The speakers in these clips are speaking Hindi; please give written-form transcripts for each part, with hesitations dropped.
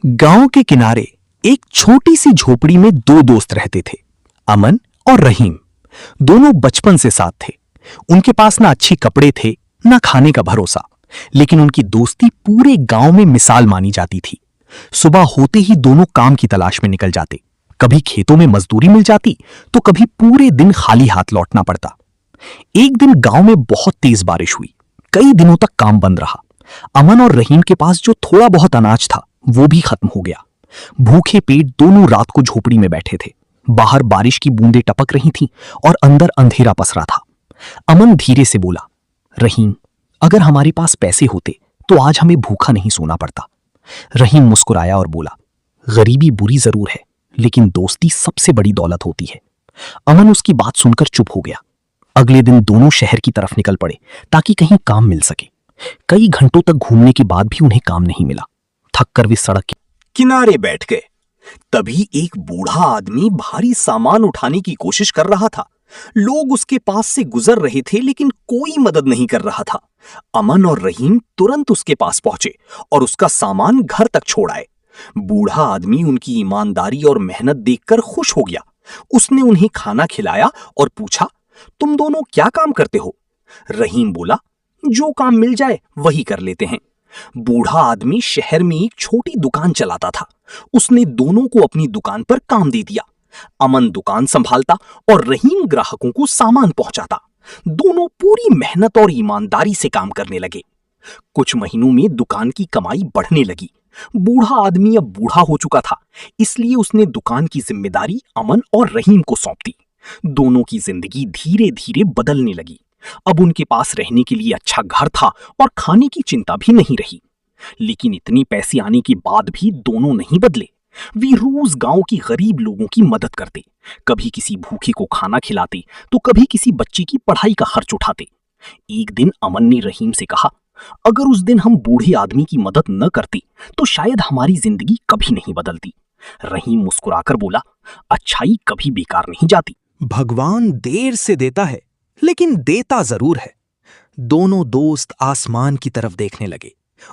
गांव के किनारे एक छोटी सी झोपड़ी में दो दोस्त रहते थे, अमन और रहीम। दोनों बचपन से साथ थे। उनके पास ना अच्छे कपड़े थे, ना खाने का भरोसा, लेकिन उनकी दोस्ती पूरे गांव में मिसाल मानी जाती थी। सुबह होते ही दोनों काम की तलाश में निकल जाते। कभी खेतों में मजदूरी मिल जाती तो कभी पूरे दिन खाली हाथ लौटना पड़ता। एक दिन गांव में बहुत तेज बारिश हुई। कई दिनों तक काम बंद रहा। अमन और रहीम के पास जो थोड़ा बहुत अनाज था वो भी खत्म हो गया। भूखे पेट दोनों रात को झोपड़ी में बैठे थे। बाहर बारिश की बूंदें टपक रही थीं और अंदर अंधेरा पसरा था। अमन धीरे से बोला, रहीम, अगर हमारे पास पैसे होते तो आज हमें भूखा नहीं सोना पड़ता। रहीम मुस्कुराया और बोला, गरीबी बुरी जरूर है, लेकिन दोस्ती सबसे बड़ी दौलत होती है। अमन उसकी बात सुनकर चुप हो गया। अगले दिन दोनों शहर की तरफ निकल पड़े ताकि कहीं काम मिल सके। कई घंटों तक घूमने के बाद भी उन्हें काम नहीं मिला। थककर वे सड़क के किनारे बैठ गए। तभी एक बूढ़ा आदमी भारी सामान उठाने की कोशिश कर रहा था। लोग उसके पास से गुजर रहे थे, लेकिन कोई मदद नहीं कर रहा था। अमन और रहीम तुरंत उसके पास पहुंचे और उसका सामान घर तक छोड़ आए। बूढ़ा आदमी उनकी ईमानदारी और मेहनत देखकर खुश हो गया। उसने उन्हें खाना खिलाया और पूछा, तुम दोनों क्या काम करते हो? रहीम बोला, जो काम मिल जाए वही कर लेते हैं। बूढ़ा आदमी शहर में एक छोटी दुकान चलाता था। उसने दोनों को अपनी दुकान पर काम दे दिया। अमन दुकान संभालता और रहीम ग्राहकों को सामान पहुंचाता। दोनों पूरी मेहनत और ईमानदारी से काम करने लगे। कुछ महीनों में दुकान की कमाई बढ़ने लगी। बूढ़ा आदमी अब बूढ़ा हो चुका था, इसलिए उसने दुकान की जिम्मेदारी अमन और रहीम को सौंप दी। दोनों की जिंदगी धीरे धीरे बदलने लगी। अब उनके पास रहने के लिए अच्छा घर था और खाने की चिंता भी नहीं रही। लेकिन इतने पैसे आने के बाद भी दोनों नहीं बदले। वे रोज गांव की गरीब लोगों की मदद करते। कभी किसी भूखे को खाना खिलाते तो कभी किसी बच्चे की पढ़ाई का खर्च उठाते। एक दिन अमन ने रहीम से कहा, अगर उस दिन हम बूढ़े आदमी की मदद न करते तो शायद हमारी जिंदगी कभी नहीं बदलती। रहीम मुस्कुराकर बोला, अच्छाई कभी बेकार नहीं जाती। भगवान देर से देता है, लेकिन देता जरूर है। दोनों दोस्त आसमान की तरफ देखने लगे।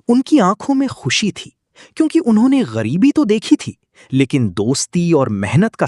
उनकी आंखों में खुशी थी, क्योंकि उन्होंने गरीबी तो देखी थी, लेकिन दोस्ती और मेहनत का